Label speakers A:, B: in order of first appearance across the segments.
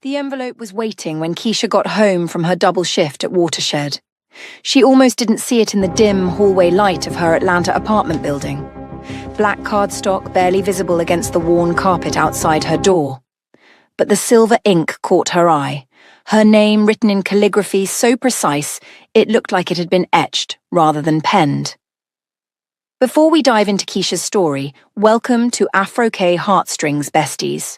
A: The envelope was waiting when Keisha got home from her double shift at Watershed. She almost didn't see it in the dim hallway light of her Atlanta apartment building. Black cardstock barely visible against the worn carpet outside her door. But the silver ink caught her eye, her name written in calligraphy so precise it looked like it had been etched rather than penned. Before we dive into Keisha's story, welcome to Afro-K Heartstrings Besties.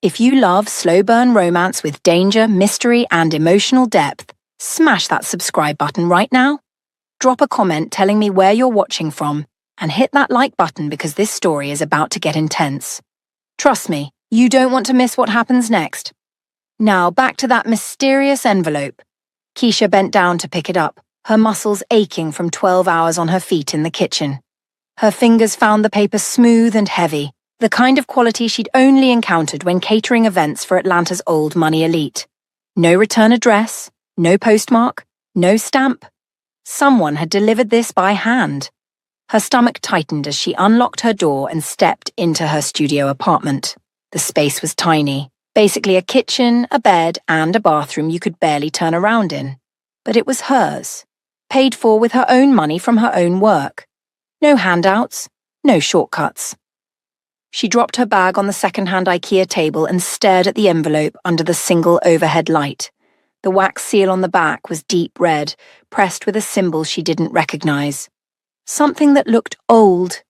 A: If you love slow-burn romance with danger, mystery, and emotional depth, smash that subscribe button right now. Drop a comment telling me where you're watching from, and hit that like button because this story is about to get intense. Trust me, you don't want to miss what happens next. Now back to that mysterious envelope. Keisha bent down to pick it up, her muscles aching from 12 hours on her feet in the kitchen. Her fingers found the paper smooth and heavy, the kind of quality she'd only encountered when catering events for Atlanta's old money elite. No return address, no postmark, no stamp. Someone had delivered this by hand. Her stomach tightened as she unlocked her door and stepped into her studio apartment. The space was tiny, basically a kitchen, a bed, and a bathroom you could barely turn around in. But it was hers, paid for with her own money from her own work. No handouts, no shortcuts. She dropped her bag on the second-hand IKEA table and stared at the envelope under the single overhead light. The wax seal on the back was deep red, pressed with a symbol she didn't recognize. Something that looked old,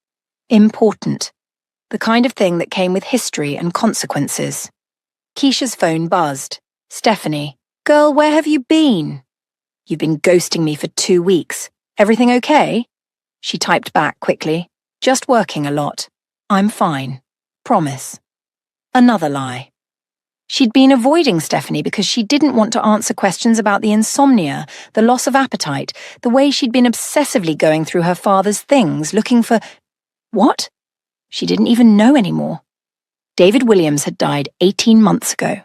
A: important, the kind of thing that came with history and consequences. Keisha's phone buzzed. Stephanie, girl, where have you been? You've been ghosting me for 2 weeks. Everything okay? She typed back quickly. Just working a lot. I'm fine. Promise. Another lie. She'd been avoiding Stephanie because she didn't want to answer questions about the insomnia, the loss of appetite, the way she'd been obsessively going through her father's things, looking for... What? She didn't even know anymore. David Williams had died 18 months ago.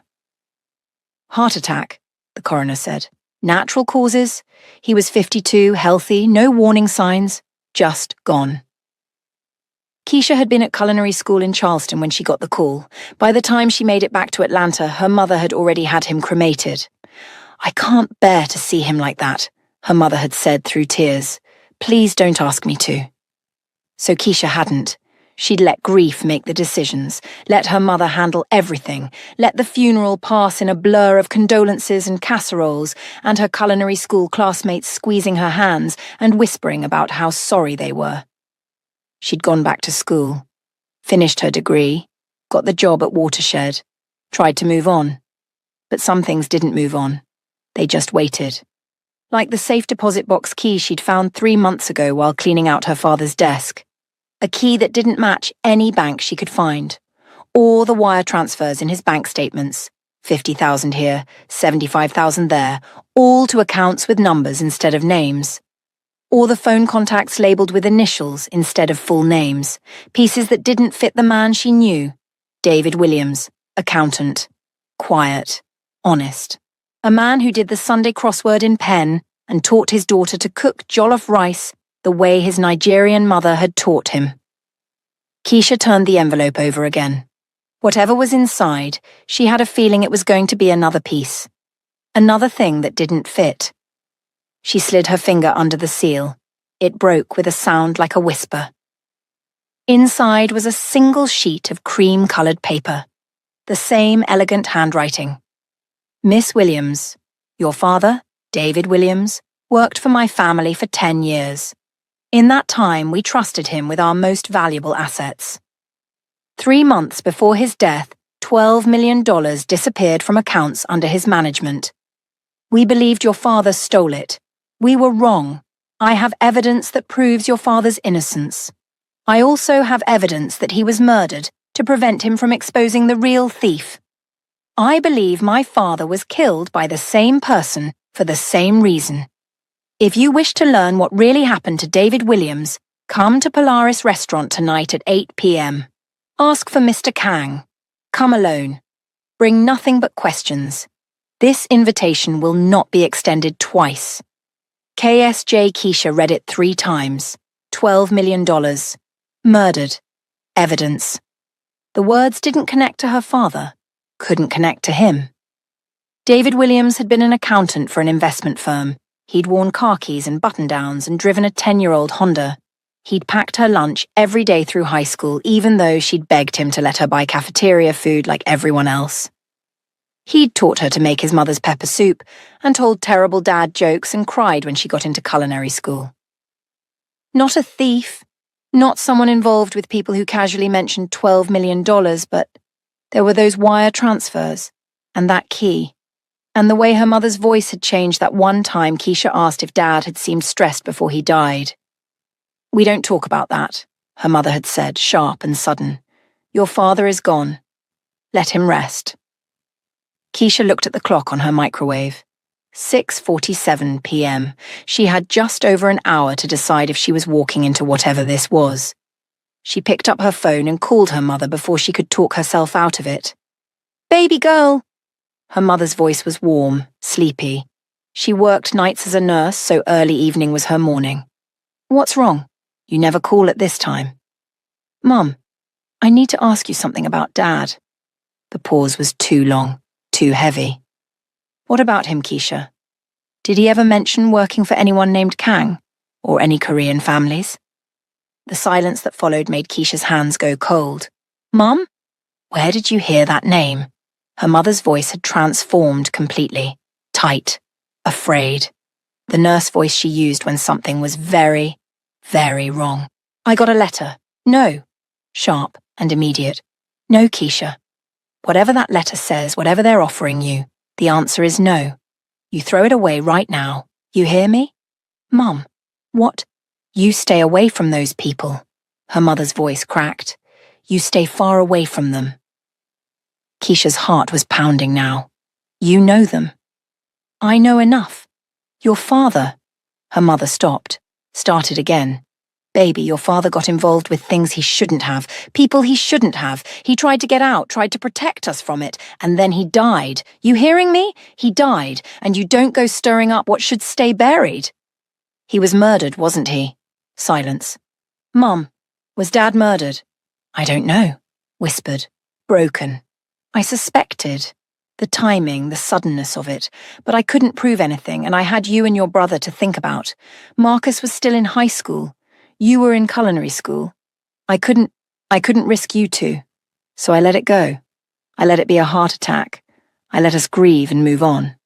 A: Heart attack, the coroner said. Natural causes. He was 52, healthy, no warning signs, just gone. Keisha had been at culinary school in Charleston when she got the call. By the time she made it back to Atlanta, her mother had already had him cremated. I can't bear to see him like that, her mother had said through tears. Please don't ask me to. So Keisha hadn't. She'd let grief make the decisions, let her mother handle everything, let the funeral pass in a blur of condolences and casseroles, and her culinary school classmates squeezing her hands and whispering about how sorry they were. She'd gone back to school, finished her degree, got the job at Watershed, tried to move on. But some things didn't move on. They just waited. Like the safe deposit box key she'd found 3 months ago while cleaning out her father's desk. A key that didn't match any bank she could find, or the wire transfers in his bank statements, 50,000 here, 75,000 there, all to accounts with numbers instead of names. Or the phone contacts labelled with initials instead of full names, pieces that didn't fit the man she knew. David Williams, accountant, quiet, honest. A man who did the Sunday crossword in pen and taught his daughter to cook jollof rice the way his Nigerian mother had taught him. Keisha turned the envelope over again. Whatever was inside, she had a feeling it was going to be another piece. Another thing that didn't fit. She slid her finger under the seal. It broke with a sound like a whisper. Inside was a single sheet of cream-coloured paper. The same elegant handwriting. Miss Williams, your father, David Williams, worked for my family for 10 years. In that time, we trusted him with our most valuable assets. 3 months before his death, $12 million disappeared from accounts under his management. We believed your father stole it. We were wrong. I have evidence that proves your father's innocence. I also have evidence that he was murdered to prevent him from exposing the real thief. I believe my father was killed by the same person for the same reason. If you wish to learn what really happened to David Williams, come to Polaris Restaurant tonight at 8 p.m. Ask for Mr. Kang. Come alone. Bring nothing but questions. This invitation will not be extended twice. KSJ Keisha read it 3 times. $12 million. Murdered. Evidence. The words didn't connect to her father. Couldn't connect to him. David Williams had been an accountant for an investment firm. He'd worn khakis and button-downs and driven a 10-year-old Honda. He'd packed her lunch every day through high school, even though she'd begged him to let her buy cafeteria food like everyone else. He'd taught her to make his mother's pepper soup and told terrible dad jokes and cried when she got into culinary school. Not a thief, not someone involved with people who casually mentioned $12 million, but there were those wire transfers and that key. And the way her mother's voice had changed that one time Keisha asked if Dad had seemed stressed before he died. "We don't talk about that," her mother had said, sharp and sudden. "Your father is gone. Let him rest." Keisha looked at the clock on her microwave. 6:47 p.m. She had just over an hour to decide if she was walking into whatever this was. She picked up her phone and called her mother before she could talk herself out of it. "Baby girl!" Her mother's voice was warm, sleepy. She worked nights as a nurse, so early evening was her morning. "What's wrong? You never call at this time." "Mum, I need to ask you something about Dad." The pause was too long, too heavy. "What about him, Keisha? Did he ever mention working for anyone named Kang, or any Korean families?" The silence that followed made Keisha's hands go cold. "Mum? Where did you hear that name?" Her mother's voice had transformed completely. Tight. Afraid. The nurse voice she used when something was very, very wrong. "I got a letter." "No." Sharp and immediate. "No, Keisha. Whatever that letter says, whatever they're offering you, the answer is no. You throw it away right now. You hear me?" "Mum, what?" "You stay away from those people." Her mother's voice cracked. "You stay far away from them." Keisha's heart was pounding now. "You know them." "I know enough. Your father." Her mother stopped, started again. "Baby, your father got involved with things he shouldn't have, people he shouldn't have. He tried to get out, tried to protect us from it, and then he died. You hearing me? He died, and you don't go stirring up what should stay buried." "He was murdered, wasn't he?" Silence. "Mum, was Dad murdered?" "I don't know," whispered, broken. "I suspected. The timing, the suddenness of it. But I couldn't prove anything, and I had you and your brother to think about. Marcus was still in high school. You were in culinary school. I couldn't risk you two. So I let it go. I let it be a heart attack. I let us grieve and move on."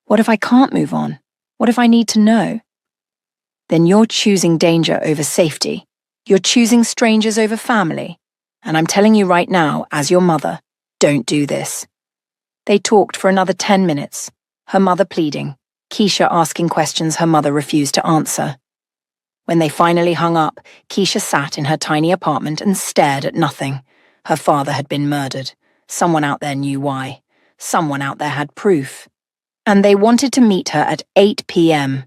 A: "What if I can't move on? What if I need to know?" "Then you're choosing danger over safety. You're choosing strangers over family. And I'm telling you right now, as your mother, don't do this." They talked for another 10 minutes, her mother pleading, Keisha asking questions her mother refused to answer. When they finally hung up, Keisha sat in her tiny apartment and stared at nothing. Her father had been murdered. Someone out there knew why. Someone out there had proof. And they wanted to meet her at 8 p.m.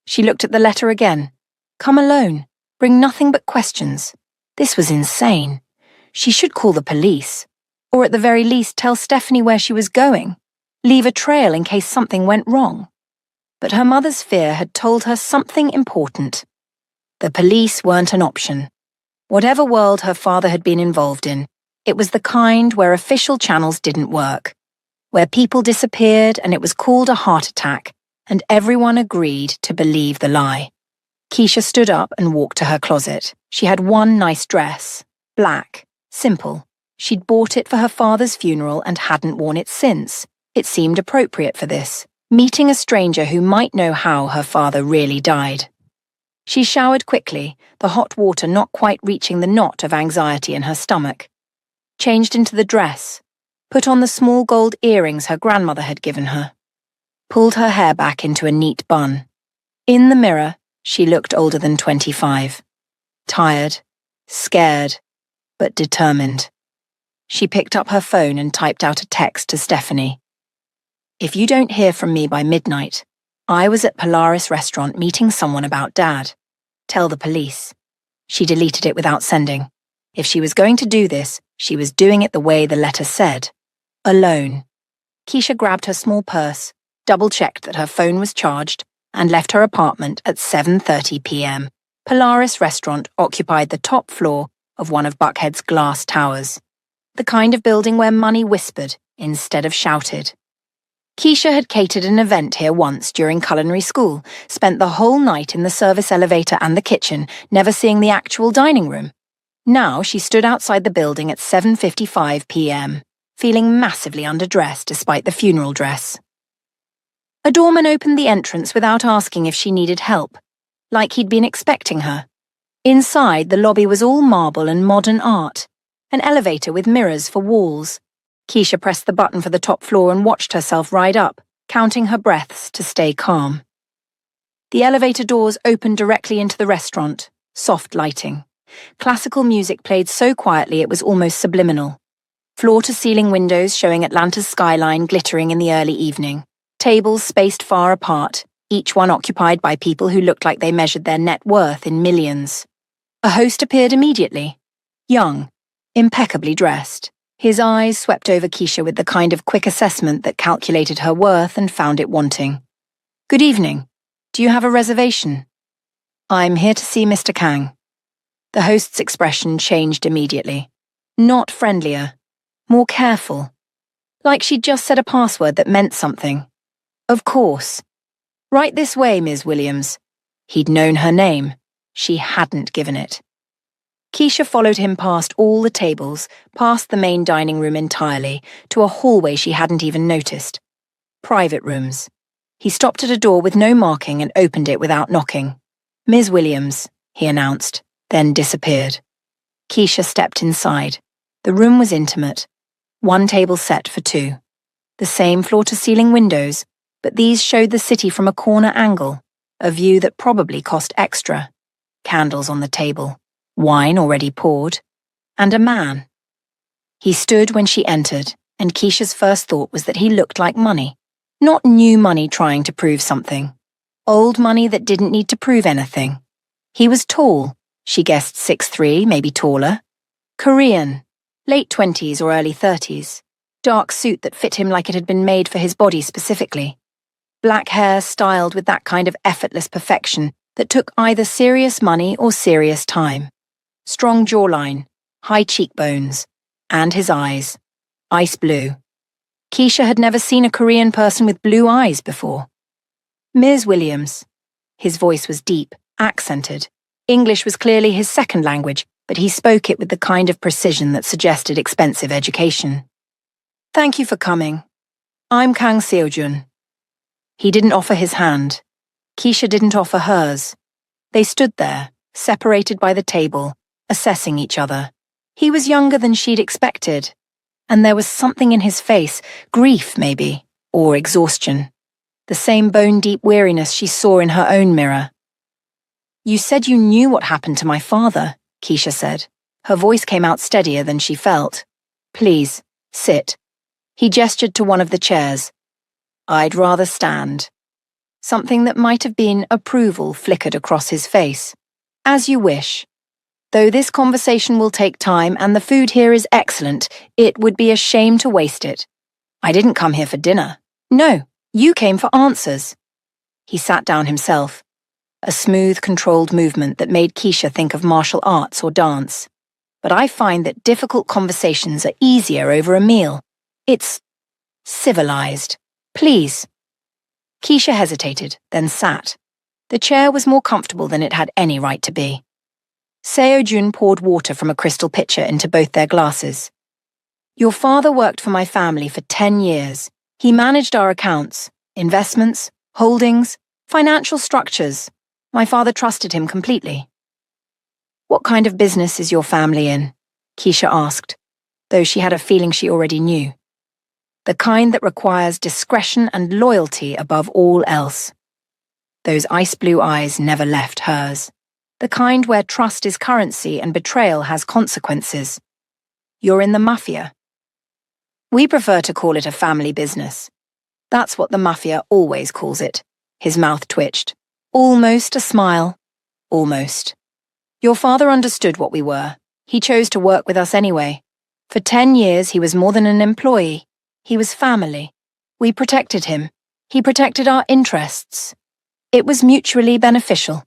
A: She looked at the letter again. Come alone. Bring nothing but questions. This was insane. She should call the police. Or at the very least tell Stephanie where she was going. Leave a trail in case something went wrong. But her mother's fear had told her something important. The police weren't an option. Whatever world her father had been involved in, it was the kind where official channels didn't work, where people disappeared and it was called a heart attack, and everyone agreed to believe the lie. Keisha stood up and walked to her closet. She had one nice dress, black, simple. She'd bought it for her father's funeral and hadn't worn it since. It seemed appropriate for this, meeting a stranger who might know how her father really died. She showered quickly, the hot water not quite reaching the knot of anxiety in her stomach. Changed into the dress, put on the small gold earrings her grandmother had given her. Pulled her hair back into a neat bun. In the mirror, she looked older than 25. Tired, scared, but determined. She picked up her phone and typed out a text to Stephanie. If you don't hear from me by midnight, I was at Polaris Restaurant meeting someone about Dad. Tell the police. She deleted it without sending. If she was going to do this, she was doing it the way the letter said. Alone. Keisha grabbed her small purse, double-checked that her phone was charged, and left her apartment at 7:30 p.m. Polaris Restaurant occupied the top floor of one of Buckhead's glass towers. The kind of building where money whispered instead of shouted. Keisha had catered an event here once during culinary school, spent the whole night in the service elevator and the kitchen, never seeing the actual dining room. Now she stood outside the building at 7:55 p.m., feeling massively underdressed despite the funeral dress. A doorman opened the entrance without asking if she needed help, like he'd been expecting her. Inside, the lobby was all marble and modern art, an elevator with mirrors for walls. Keisha pressed the button for the top floor and watched herself ride up, counting her breaths to stay calm. The elevator doors opened directly into the restaurant, soft lighting. Classical music played so quietly it was almost subliminal. Floor-to-ceiling windows showing Atlanta's skyline glittering in the early evening. Tables spaced far apart, each one occupied by people who looked like they measured their net worth in millions. A host appeared immediately. Young, impeccably dressed. His eyes swept over Keisha with the kind of quick assessment that calculated her worth and found it wanting. "Good evening. Do you have a reservation?" "I'm here to see Mr. Kang." The host's expression changed immediately. Not friendlier, more careful. Like she'd just said a password that meant something. Of course. "Right this way, Ms. Williams." He'd known her name. She hadn't given it. Keisha followed him past all the tables, past the main dining room entirely, to a hallway she hadn't even noticed. Private rooms. He stopped at a door with no marking and opened it without knocking. "Ms. Williams," he announced, then disappeared. Keisha stepped inside. The room was intimate. One table set for two. The same floor-to-ceiling windows, but these showed the city from a corner angle, a view that probably cost extra. Candles on the table, wine already poured, and a man. He stood when she entered, and Keisha's first thought was that he looked like money. Not new money trying to prove something. Old money that didn't need to prove anything. He was tall, she guessed 6'3", maybe taller. Korean, late 20s or early 30s. Dark suit that fit him like it had been made for his body specifically. Black hair styled with that kind of effortless perfection that took either serious money or serious time. Strong jawline, high cheekbones, and his eyes. Ice blue. Keisha had never seen a Korean person with blue eyes before. "Ms. Williams." His voice was deep, accented. English was clearly his second language, but he spoke it with the kind of precision that suggested expensive education. "Thank you for coming. I'm Kang Seo-jun." He didn't offer his hand. Keisha didn't offer hers. They stood there, separated by the table, assessing each other. He was younger than she'd expected, and there was something in his face, grief maybe, or exhaustion. The same bone-deep weariness she saw in her own mirror. "You said you knew what happened to my father," Keisha said. Her voice came out steadier than she felt. "Please, sit." He gestured to one of the chairs. "I'd rather stand." Something that might have been approval flickered across his face. "As you wish. Though this conversation will take time and the food here is excellent, it would be a shame to waste it. I didn't come here for dinner. No, you came for answers." He sat down himself. A smooth, controlled movement that made Keisha think of martial arts or dance. "But I find that difficult conversations are easier over a meal. It's civilized. Please." Keisha hesitated, then sat. The chair was more comfortable than it had any right to be. Seo-jun poured water from a crystal pitcher into both their glasses. "Your father worked for my family for 10 years. He managed our accounts, investments, holdings, financial structures. My father trusted him completely." "What kind of business is your family in?" Keisha asked, though she had a feeling she already knew. "The kind that requires discretion and loyalty above all else." Those ice blue eyes never left hers. The kind where trust is currency and betrayal has consequences. "You're in the Mafia." "We prefer to call it a family business. That's what the Mafia always calls it." His mouth twitched. Almost a smile. "Almost. Your father understood what we were. He chose to work with us anyway. For 10 years he was more than an employee. He was family. We protected him. He protected our interests. It was mutually beneficial.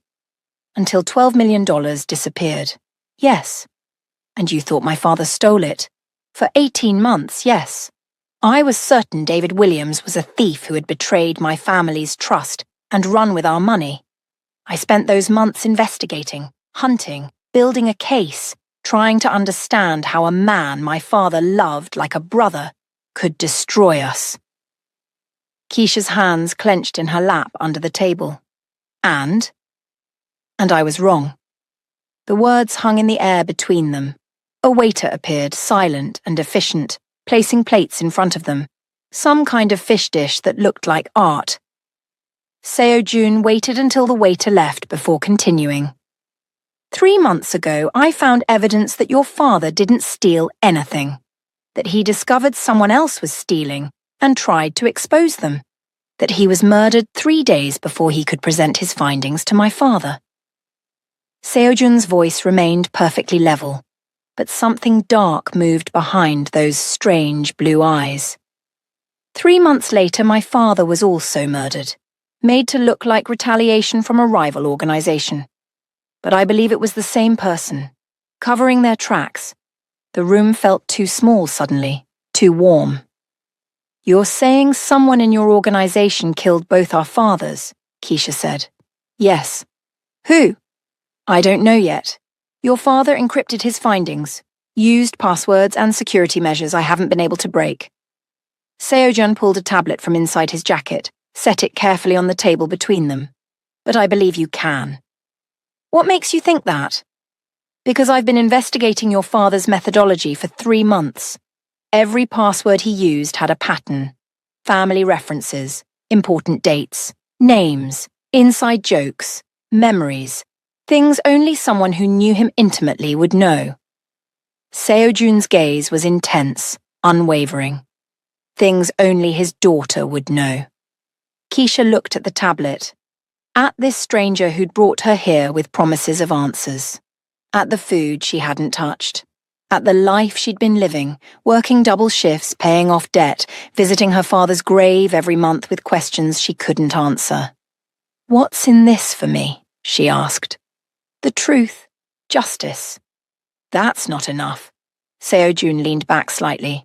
A: Until $12 million disappeared. Yes. And you thought my father stole it. For 18 months, yes. I was certain David Williams was a thief who had betrayed my family's trust and run with our money. I spent those months investigating, hunting, building a case, trying to understand how a man my father loved like a brother could destroy us. Keisha's hands clenched in her lap under the table. And I was wrong. The words hung in the air between them. A waiter appeared, silent and efficient, placing plates in front of them, some kind of fish dish that looked like art. Seo-jun waited until the waiter left before continuing. 3 months ago, I found evidence that your father didn't steal anything, that he discovered someone else was stealing and tried to expose them, that he was murdered 3 days before he could present his findings to my father. Seo-jun's voice remained perfectly level, but something dark moved behind those strange blue eyes. 3 months later, my father was also murdered, made to look like retaliation from a rival organization. But I believe it was the same person, covering their tracks. The room felt too small suddenly, too warm. You're saying someone in your organization killed both our fathers, Keisha said. Yes. Who? I don't know yet. Your father encrypted his findings, used passwords and security measures I haven't been able to break. Seo-jun pulled a tablet from inside his jacket, set it carefully on the table between them. But I believe you can. What makes you think that? Because I've been investigating your father's methodology for 3 months. Every password he used had a pattern. Family references, important dates, names, inside jokes, memories, things only someone who knew him intimately would know. Seo-jun's gaze was intense, unwavering. Things only his daughter would know. Keisha looked at the tablet, at this stranger who'd brought her here with promises of answers, at the food she hadn't touched, at the life she'd been living, working double shifts, paying off debt, visiting her father's grave every month with questions she couldn't answer. What's in this for me? She asked. The truth, justice. That's not enough. Seo-jun leaned back slightly.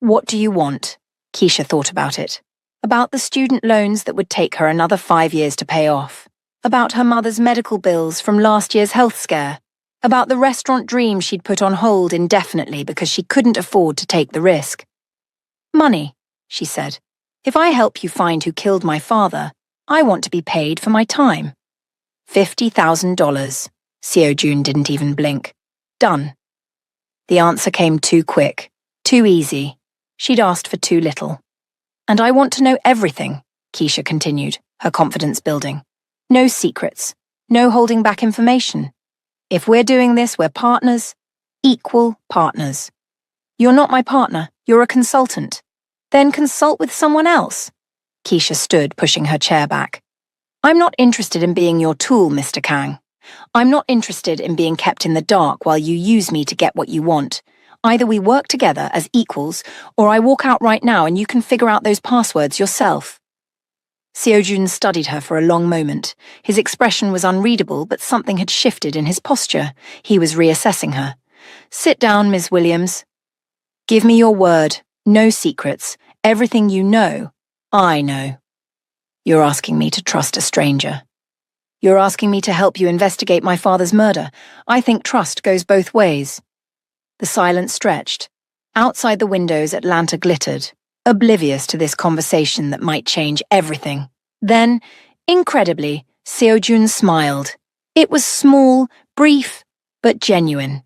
A: What do you want? Keisha thought about it. About the student loans that would take her another 5 years to pay off. About her mother's medical bills from last year's health scare. About the restaurant dream she'd put on hold indefinitely because she couldn't afford to take the risk. Money, she said. If I help you find who killed my father, I want to be paid for my time. $50,000. Seo-jun didn't even blink. Done. The answer came too quick, too easy. She'd asked for too little. And I want to know everything, Keisha continued, her confidence building. No secrets, no holding back information. If we're doing this, we're partners, equal partners. You're not my partner, you're a consultant. Then consult with someone else. Keisha stood, pushing her chair back. I'm not interested in being your tool, Mr. Kang. I'm not interested in being kept in the dark while you use me to get what you want. Either we work together as equals, or I walk out right now and you can figure out those passwords yourself. Seo-jun studied her for a long moment. His expression was unreadable, but something had shifted in his posture. He was reassessing her. Sit down, Ms. Williams. Give me your word. No secrets. Everything you know, I know. You're asking me to trust a stranger. You're asking me to help you investigate my father's murder. I think trust goes both ways. The silence stretched. Outside the windows, Atlanta glittered, oblivious to this conversation that might change everything. Then, incredibly, Seo-jun smiled. It was small, brief, but genuine.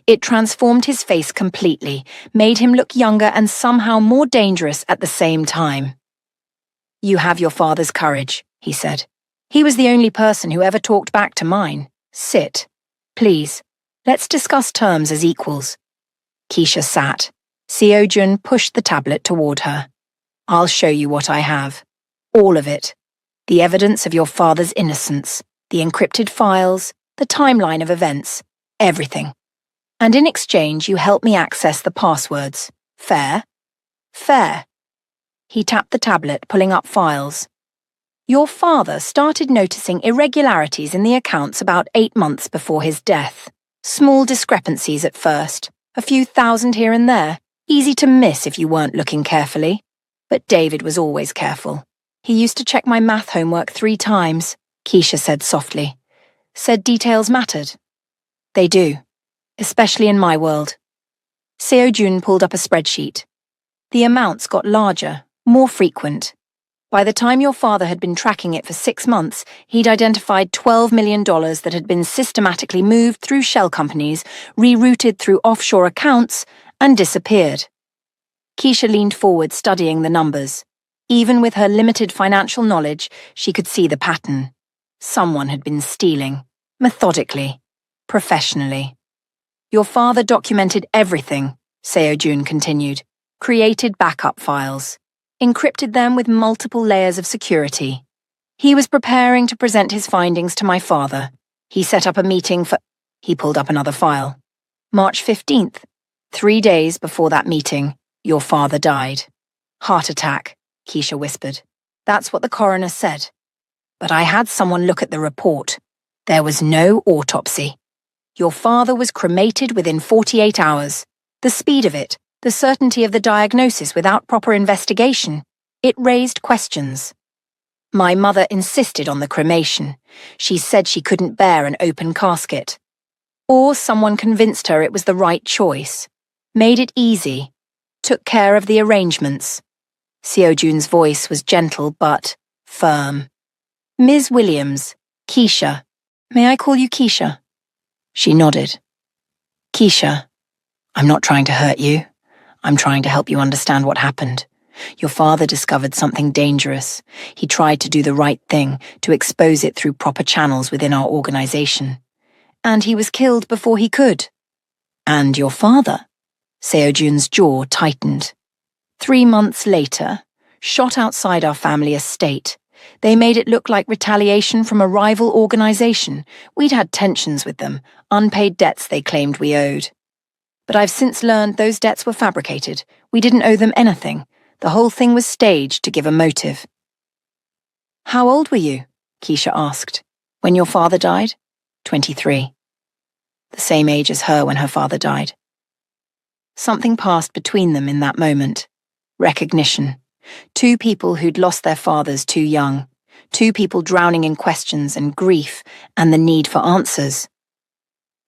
A: It transformed his face completely, made him look younger and somehow more dangerous at the same time. You have your father's courage, he said. He was the only person who ever talked back to mine. Sit. Please. Let's discuss terms as equals. Keisha sat. Seo-jun pushed the tablet toward her. I'll show you what I have. All of it. The evidence of your father's innocence, the encrypted files, the timeline of events, everything. And in exchange, you help me access the passwords. Fair? Fair. He tapped the tablet, pulling up files. Your father started noticing irregularities in the accounts about 8 months before his death. Small discrepancies at first, a few thousand here and there. Easy to miss if you weren't looking carefully. But David was always careful. He used to check my math homework 3 times, Keisha said softly. Said details mattered. They do, especially in my world. Seo Jun pulled up a spreadsheet. The amounts got larger, more frequent. By the time your father had been tracking it for 6 months, he'd identified $12 million that had been systematically moved through shell companies, rerouted through offshore accounts, and disappeared. Keisha leaned forward, studying the numbers. Even with her limited financial knowledge, she could see the pattern. Someone had been stealing, methodically, professionally. Your father documented everything, Seo Jun continued, created backup files, encrypted them with multiple layers of security. He was preparing to present his findings to my father. He set up a meeting for... He pulled up another file. March 15th, 3 days before that meeting, your father died. Heart attack, Keisha whispered. That's what the coroner said. But I had someone look at the report. There was no autopsy. Your father was cremated within 48 hours. The speed of it, the certainty of the diagnosis without proper investigation, it raised questions. My mother insisted on the cremation. She said she couldn't bear an open casket. Or someone convinced her it was the right choice, made it easy, took care of the arrangements. Seo Jun's voice was gentle but firm. Ms. Williams, Keisha. May I call you Keisha? She nodded. Keisha, I'm not trying to hurt you. I'm trying to help you understand what happened. Your father discovered something dangerous. He tried to do the right thing, to expose it through proper channels within our organization. And he was killed before he could. And your father? Seo Jun's jaw tightened. 3 months later, shot outside our family estate. They made it look like retaliation from a rival organization. We'd had tensions with them, unpaid debts they claimed we owed. But I've since learned those debts were fabricated. We didn't owe them anything. The whole thing was staged to give a motive. How old were you? Keisha asked. When your father died? 23. The same age as her when her father died. Something passed between them in that moment. Recognition. 2 people who'd lost their fathers too young. 2 people drowning in questions and grief and the need for answers.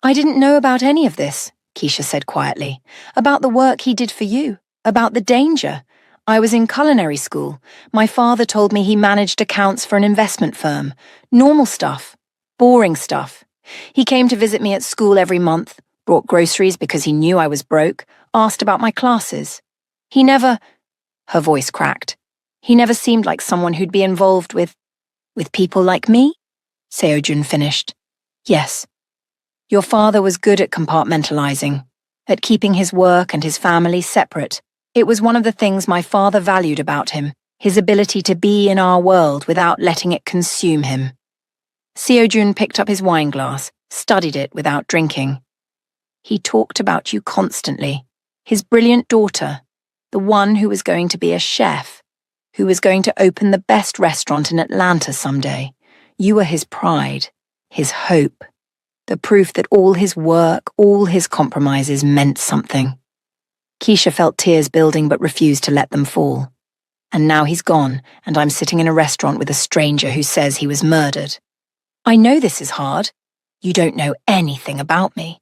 A: I didn't know about any of this, Keisha said quietly. About the work he did for you. About the danger. I was in culinary school. My father told me he managed accounts for an investment firm. Normal stuff. Boring stuff. He came to visit me at school every month, brought groceries because he knew I was broke, asked about my classes. He never... Her voice cracked. He never seemed like someone who'd be involved with people like me? Seo Jun finished. Yes. Your father was good at compartmentalizing, at keeping his work and his family separate. It was one of the things my father valued about him, his ability to be in our world without letting it consume him. Seo Jun picked up his wine glass, studied it without drinking. He talked about you constantly. His brilliant daughter, the one who was going to be a chef, who was going to open the best restaurant in Atlanta someday. You were his pride, his hope, the proof that all his work, all his compromises meant something. Keisha felt tears building but refused to let them fall. And now he's gone, and I'm sitting in a restaurant with a stranger who says he was murdered. I know this is hard. You don't know anything about me.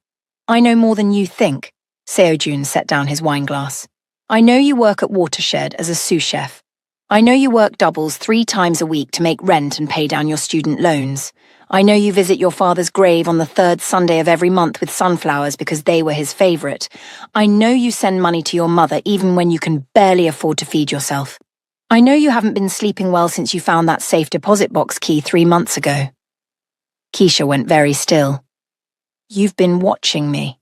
A: I know more than you think. Seo Jun set down his wine glass. I know you work at Watershed as a sous chef. I know you work doubles 3 times a week to make rent and pay down your student loans. I know you visit your father's grave on the 3rd Sunday of every month with sunflowers because they were his favorite. I know you send money to your mother even when you can barely afford to feed yourself. I know you haven't been sleeping well since you found that safe deposit box key 3 months ago. Keisha went very still. You've been watching me.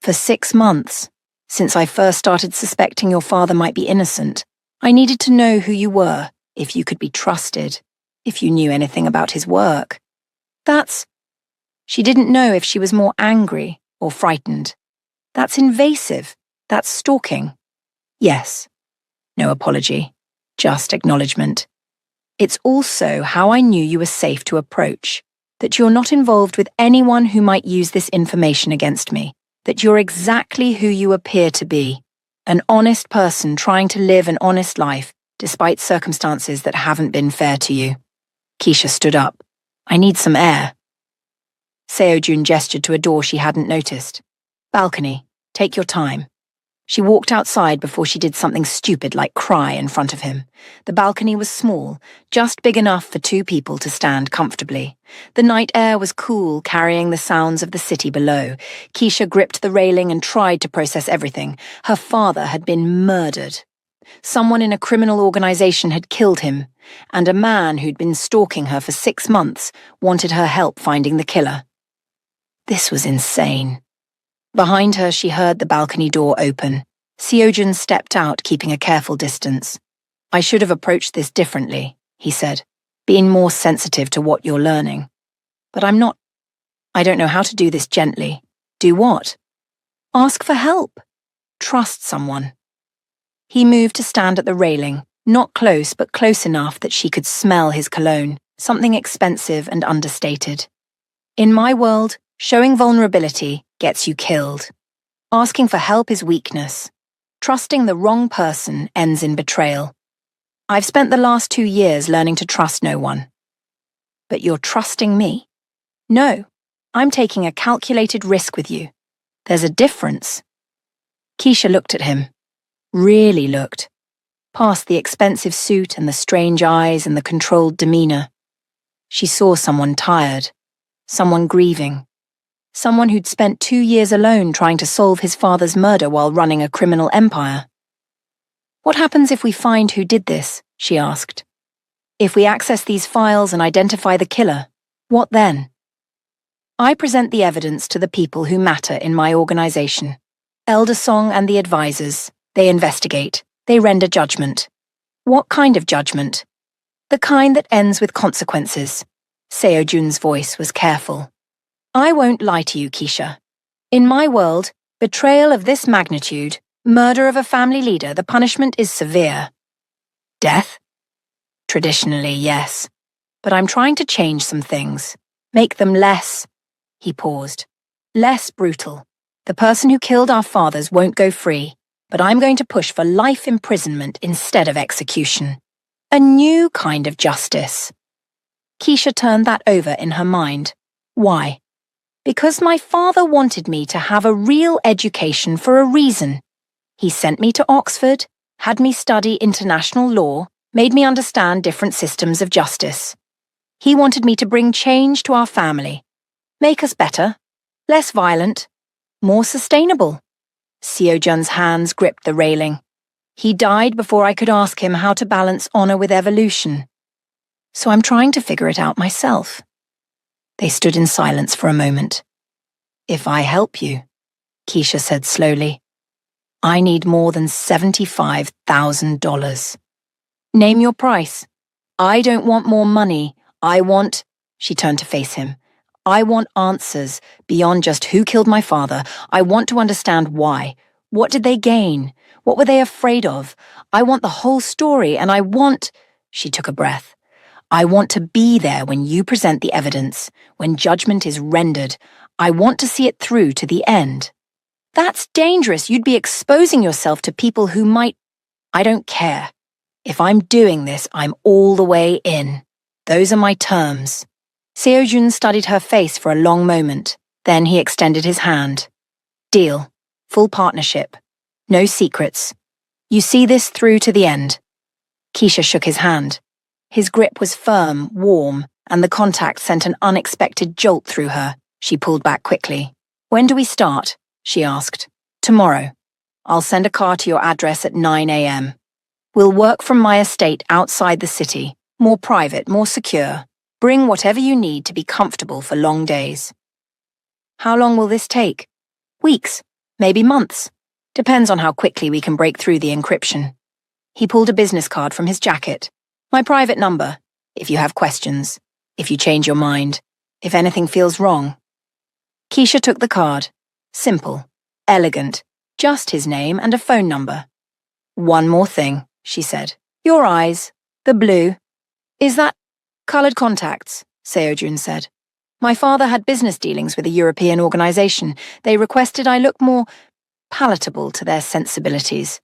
A: For 6 months, since I first started suspecting your father might be innocent, I needed to know who you were, if you could be trusted, if you knew anything about his work. She didn't know if she was more angry or frightened. That's invasive. That's stalking. Yes. No apology. Just acknowledgement. It's also how I knew you were safe to approach, that you're not involved with anyone who might use this information against me, that you're exactly who you appear to be. An honest person trying to live an honest life, despite circumstances that haven't been fair to you. Keisha stood up. I need some air. Seo-jun gestured to a door she hadn't noticed. Balcony, take your time. She walked outside before she did something stupid like cry in front of him. The balcony was small, just big enough for two people to stand comfortably. The night air was cool, carrying the sounds of the city below. Keisha gripped the railing and tried to process everything. Her father had been murdered. Someone in a criminal organization had killed him, and a man who'd been stalking her for 6 months wanted her help finding the killer. This was insane. Behind her, she heard the balcony door open. Seo-jun stepped out, keeping a careful distance. I should have approached this differently, he said, being more sensitive to what you're learning. But I'm not. I don't know how to do this gently. Do what? Ask for help. Trust someone. He moved to stand at the railing, not close, but close enough that she could smell his cologne, something expensive and understated. In my world, showing vulnerability gets you killed. Asking for help is weakness. Trusting the wrong person ends in betrayal. I've spent the last 2 years learning to trust no one. But you're trusting me? No, I'm taking a calculated risk with you. There's a difference. Keisha looked at him. Really looked. Past the expensive suit and the strange eyes and the controlled demeanor. She saw someone tired. Someone grieving. Someone who'd spent 2 years alone trying to solve his father's murder while running a criminal empire. What happens if we find who did this? She asked. If we access these files and identify the killer, what then? I present the evidence to the people who matter in my organization. Elder Song and the advisors. They investigate. They render judgment. What kind of judgment? The kind that ends with consequences. Seo-jun's voice was careful. I won't lie to you, Keisha. In my world, betrayal of this magnitude, murder of a family leader, the punishment is severe. Death? Traditionally, yes. But I'm trying to change some things. Make them less. He paused. Less brutal. The person who killed our fathers won't go free, but I'm going to push for life imprisonment instead of execution. A new kind of justice. Keisha turned that over in her mind. Why? Because my father wanted me to have a real education for a reason. He sent me to Oxford, had me study international law, made me understand different systems of justice. He wanted me to bring change to our family, make us better, less violent, more sustainable. Seo-jun's hands gripped the railing. He died before I could ask him how to balance honor with evolution. So I'm trying to figure it out myself. They stood in silence for a moment. If I help you, Keisha said slowly, I need more than $75,000. Name your price. I don't want more money. I want, she turned to face him, I want answers beyond just who killed my father. I want to understand why. What did they gain? What were they afraid of? I want the whole story, and I want, she took a breath. I want to be there when you present the evidence, when judgment is rendered. I want to see it through to the end. That's dangerous. You'd be exposing yourself to people who might... I don't care. If I'm doing this, I'm all the way in. Those are my terms. Seo-jun studied her face for a long moment. Then he extended his hand. Deal. Full partnership. No secrets. You see this through to the end. Keisha shook his hand. His grip was firm, warm, and the contact sent an unexpected jolt through her. She pulled back quickly. When do we start? She asked. Tomorrow. I'll send a car to your address at 9 a.m. We'll work from my estate outside the city. More private, more secure. Bring whatever you need to be comfortable for long days. How long will this take? Weeks, maybe months. Depends on how quickly we can break through the encryption. He pulled a business card from his jacket. My private number, if you have questions, if you change your mind, if anything feels wrong. Keisha took the card. Simple, elegant, just his name and a phone number. One more thing, she said. Your eyes, the blue. Is that... Colored contacts, Seo-jun said. My father had business dealings with a European organization. They requested I look more... palatable to their sensibilities.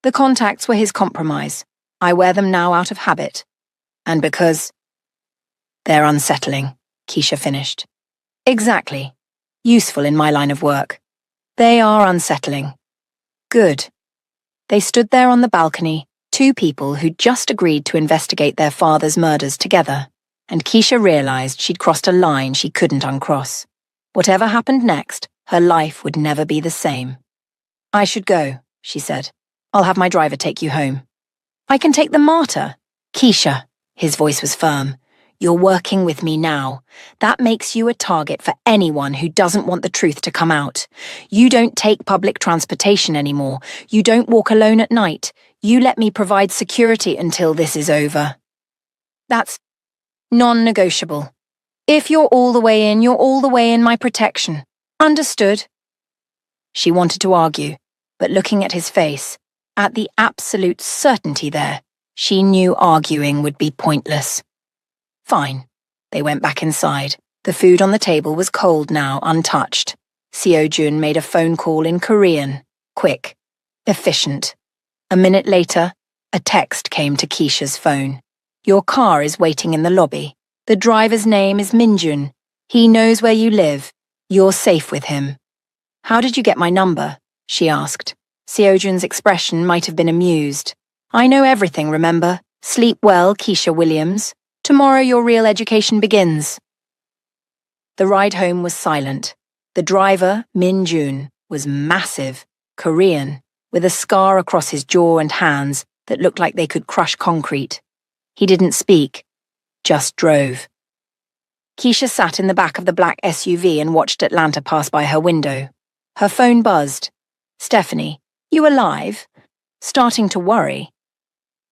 A: The contacts were his compromise. I wear them now out of habit. And because they're unsettling, Keisha finished. Exactly. Useful in my line of work. They are unsettling. Good. They stood there on the balcony, two people who'd just agreed to investigate their father's murders together, and Keisha realized she'd crossed a line she couldn't uncross. Whatever happened next, her life would never be the same. I should go, she said. I'll have my driver take you home. I can take the martyr. Keisha, his voice was firm. You're working with me now. That makes you a target for anyone who doesn't want the truth to come out. You don't take public transportation anymore. You don't walk alone at night. You let me provide security until this is over. That's non-negotiable. If you're all the way in, you're all the way in my protection. Understood? She wanted to argue, but looking at his face, at the absolute certainty there, she knew arguing would be pointless. Fine. They went back inside. The food on the table was cold now, untouched. Seo-jun made a phone call in Korean. Quick. Efficient. A minute later, a text came to Keisha's phone. Your car is waiting in the lobby. The driver's name is Minjun. He knows where you live. You're safe with him. How did you get my number? She asked. Seo-jun's expression might have been amused. I know everything, remember? Sleep well, Keisha Williams. Tomorrow your real education begins. The ride home was silent. The driver, Min Jun, was massive, Korean, with a scar across his jaw and hands that looked like they could crush concrete. He didn't speak, just drove. Keisha sat in the back of the black SUV and watched Atlanta pass by her window. Her phone buzzed. Stephanie, you alive? Starting to worry.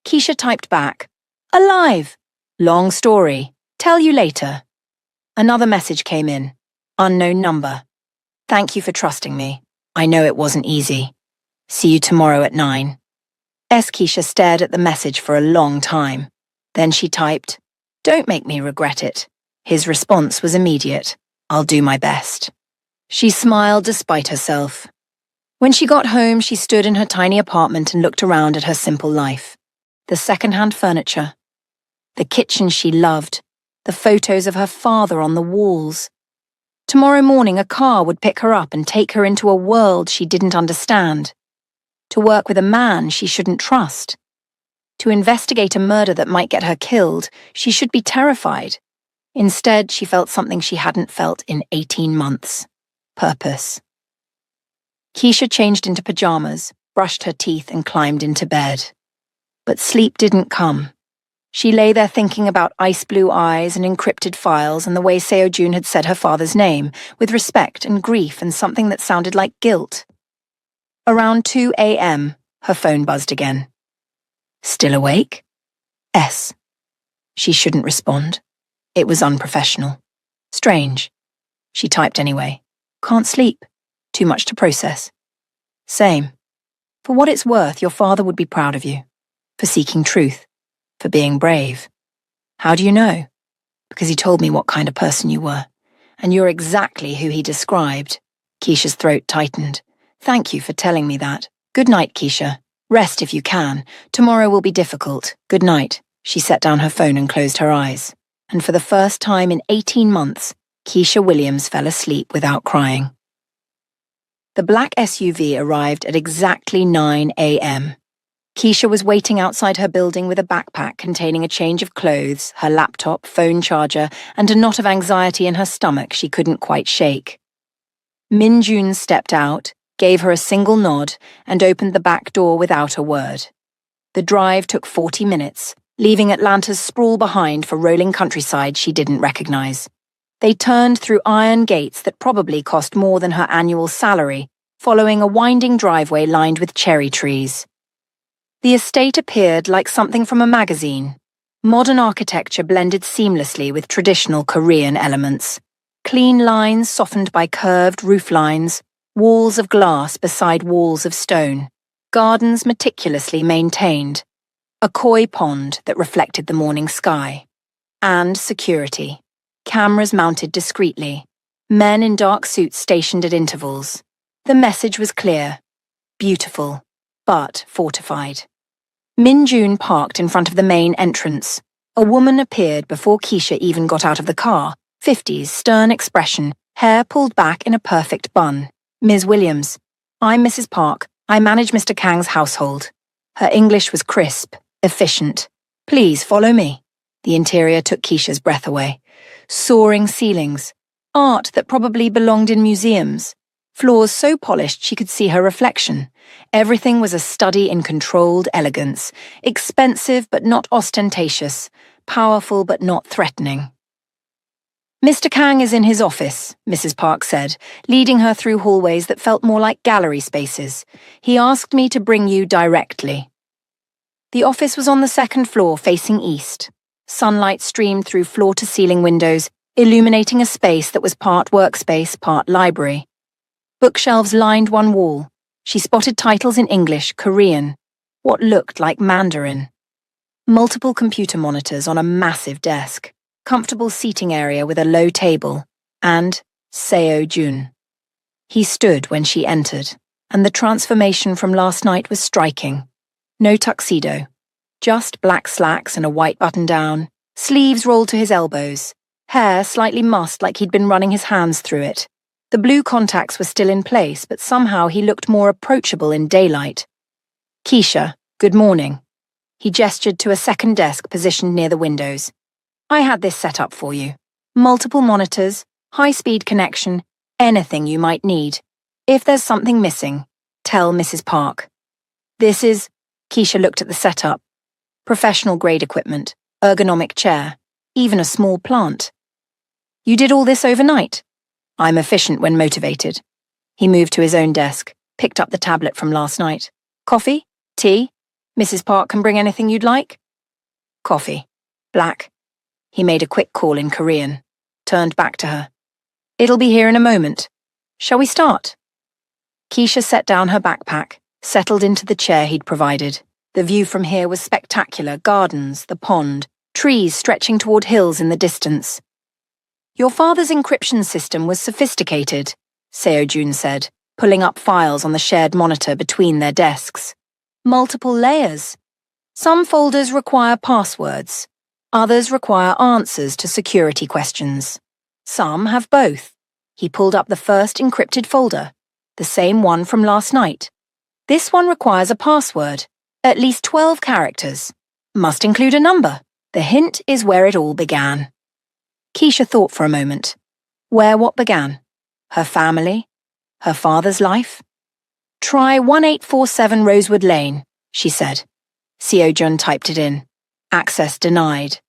A: Keisha typed back, alive! Long story. Tell you later. Another message came in. Unknown number. Thank you for trusting me. I know it wasn't easy. See you tomorrow at 9. Keisha stared at the message for a long time. Then she typed, don't make me regret it. His response was immediate. I'll do my best. She smiled despite herself. When she got home, she stood in her tiny apartment and looked around at her simple life. The second-hand furniture. The kitchen she loved. The photos of her father on the walls. Tomorrow morning, a car would pick her up and take her into a world she didn't understand. To work with a man she shouldn't trust. To investigate a murder that might get her killed, she should be terrified. Instead, she felt something she hadn't felt in 18 months. Purpose. Keisha changed into pajamas, brushed her teeth and climbed into bed. But sleep didn't come. She lay there thinking about ice blue eyes and encrypted files and the way Seo-jun had said her father's name, with respect and grief and something that sounded like guilt. Around 2 a.m., her phone buzzed again. Still awake? S. She shouldn't respond. It was unprofessional. Strange. She typed anyway. Can't sleep. Too much to process. Same. For what it's worth, your father would be proud of you. For seeking truth. For being brave. How do you know? Because he told me what kind of person you were. And you're exactly who he described. Keisha's throat tightened. Thank you for telling me that. Good night, Keisha. Rest if you can. Tomorrow will be difficult. Good night. She set down her phone and closed her eyes. And for the first time in 18 months, Keisha Williams fell asleep without crying. The black SUV arrived at exactly 9 a.m. Keisha was waiting outside her building with a backpack containing a change of clothes, her laptop, phone charger, and a knot of anxiety in her stomach she couldn't quite shake. Min Jun stepped out, gave her a single nod, and opened the back door without a word. The drive took 40 minutes, leaving Atlanta's sprawl behind for rolling countryside she didn't recognize. They turned through iron gates that probably cost more than her annual salary, following a winding driveway lined with cherry trees. The estate appeared like something from a magazine. Modern architecture blended seamlessly with traditional Korean elements. Clean lines softened by curved roof lines, walls of glass beside walls of stone, gardens meticulously maintained, a koi pond that reflected the morning sky, and security. Cameras mounted discreetly, men in dark suits stationed at intervals. The message was clear, beautiful, but fortified. Min June parked in front of the main entrance. A woman appeared before Keisha even got out of the car, 50s, stern expression, hair pulled back in a perfect bun. Ms. Williams. I'm Mrs. Park. I manage Mr. Kang's household. Her English was crisp, efficient. Please follow me. The interior took Keisha's breath away. Soaring ceilings. Art that probably belonged in museums. Floors so polished she could see her reflection. Everything was a study in controlled elegance. Expensive but not ostentatious. Powerful but not threatening. Mr. Kang is in his office, Mrs. Park said, leading her through hallways that felt more like gallery spaces. He asked me to bring you directly. The office was on the second floor, facing east. Sunlight streamed through floor-to-ceiling windows, illuminating a space that was part workspace, part library. Bookshelves lined one wall. She spotted titles in English, Korean, what looked like Mandarin. Multiple computer monitors on a massive desk. Comfortable seating area with a low table, and Seo Jun. He stood when she entered, and the transformation from last night was striking. No tuxedo, just black slacks and a white button-down, sleeves rolled to his elbows, hair slightly mussed like he'd been running his hands through it. The blue contacts were still in place, but somehow he looked more approachable in daylight. Keisha, good morning. He gestured to a second desk positioned near the windows. I had this set up for you. Multiple monitors, high-speed connection, anything you might need. If there's something missing, tell Mrs. Park. This is, Keisha looked at the setup. Professional-grade equipment, ergonomic chair, even a small plant. You did all this overnight? I'm efficient when motivated. He moved to his own desk, picked up the tablet from last night. Coffee? Tea? Mrs. Park can bring anything you'd like? Coffee. Black. He made a quick call in Korean, turned back to her. It'll be here in a moment. Shall we start? Keisha set down her backpack, settled into the chair he'd provided. The view from here was spectacular, gardens, the pond, trees stretching toward hills in the distance. Your father's encryption system was sophisticated, Seo Jun said, pulling up files on the shared monitor between their desks. Multiple layers. Some folders require passwords. Others require answers to security questions. Some have both. He pulled up the first encrypted folder, the same one from last night. This one requires a password, at least 12 characters. Must include a number. The hint is where it all began. Keisha thought for a moment. Where what began? Her family? Her father's life? Try 1847 Rosewood Lane, she said. Seo Jun typed it in. Access denied.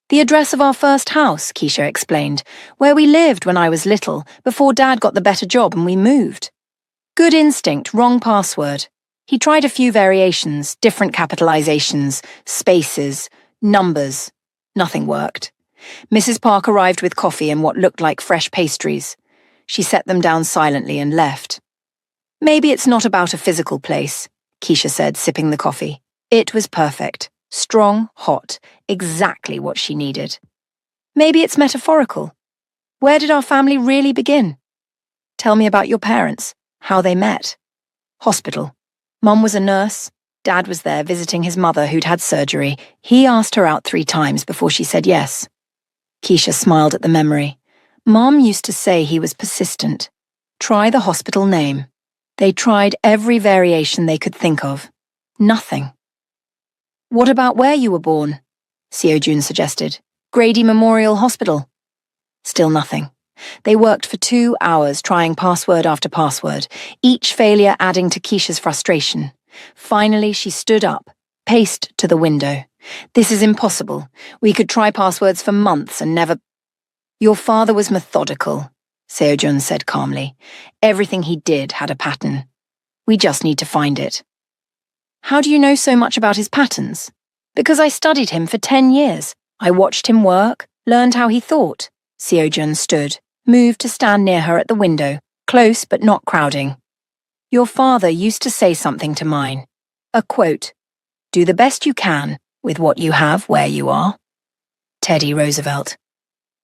A: The address of our first house, Keisha explained, where we lived when I was little, before Dad got the better job and we moved. Good instinct, wrong password. He tried a few variations, different capitalizations, spaces, numbers. Nothing worked. Mrs. Park arrived with coffee and what looked like fresh pastries. She set them down silently and left. Maybe it's not about a physical place, Keisha said, sipping the coffee. It was perfect. Strong, hot, exactly what she needed. Maybe it's metaphorical. Where did our family really begin? Tell me about your parents, how they met. Hospital. Mum was a nurse. Dad was there visiting his mother who'd had surgery. He asked her out 3 times before she said yes. Keisha smiled at the memory. Mum used to say he was persistent. Try the hospital name. They tried every variation they could think of. Nothing. What about where you were born? Seo Jun suggested. Grady Memorial Hospital. Still nothing. They worked for 2 hours trying password after password, each failure adding to Keisha's frustration. Finally, she stood up, paced to the window. This is impossible. We could try passwords for months and never... Your father was methodical, Seo Jun said calmly. Everything he did had a pattern. We just need to find it. How do you know so much about his patterns? Because I studied him for 10 years. I watched him work, learned how he thought. Seo Jun stood, moved to stand near her at the window, close but not crowding. Your father used to say something to mine. A quote. Do the best you can with what you have where you are. Teddy Roosevelt.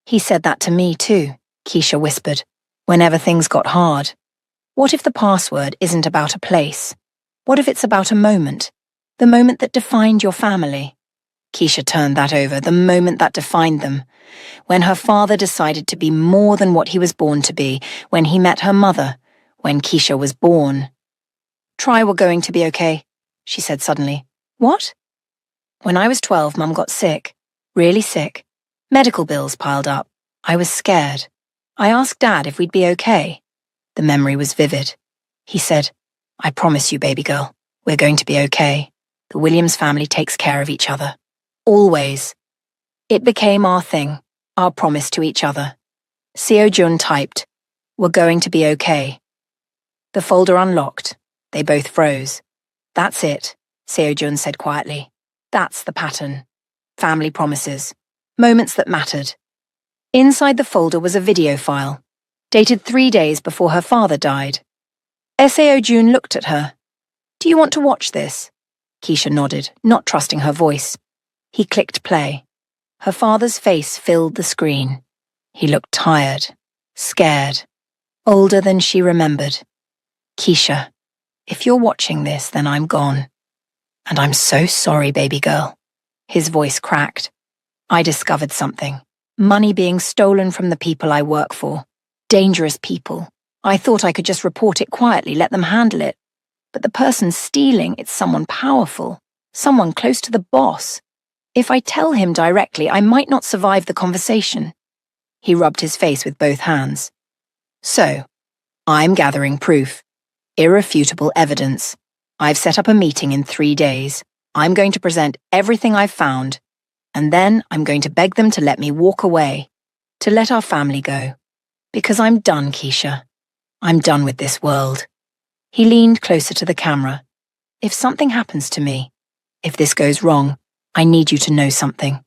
A: He said that to me too, Keisha whispered, whenever things got hard. What if the password isn't about a place? What if it's about a moment? The moment that defined your family? Keisha turned that over, the moment that defined them. When her father decided to be more than what he was born to be, when he met her mother, when Keisha was born. "Try we're going to be okay," she said suddenly. "What?" "When I was 12, Mum got sick. Really sick. Medical bills piled up. I was scared. I asked Dad if we'd be okay." The memory was vivid. He said, "I promise you, baby girl, we're going to be okay. The Williams family takes care of each other. Always." It became our thing, our promise to each other. Seo Jun typed, "We're going to be okay." The folder unlocked. They both froze. "That's it," Seo Jun said quietly. "That's the pattern. Family promises. Moments that mattered." Inside the folder was a video file, dated 3 days before her father died. Seo Jun looked at her. "Do you want to watch this?" Keisha nodded, not trusting her voice. He clicked play. Her father's face filled the screen. He looked tired, scared, older than she remembered. "Keisha, if you're watching this, then I'm gone. And I'm so sorry, baby girl." His voice cracked. "I discovered something. Money being stolen from the people I work for. Dangerous people. I thought I could just report it quietly, let them handle it. But the person stealing, it's someone powerful. Someone close to the boss. If I tell him directly, I might not survive the conversation." He rubbed his face with both hands. "So, I'm gathering proof. Irrefutable evidence. I've set up a meeting in 3 days. I'm going to present everything I've found. And then I'm going to beg them to let me walk away. To let our family go. Because I'm done, Keisha. I'm done with this world." He leaned closer to the camera. "If something happens to me, if this goes wrong, I need you to know something.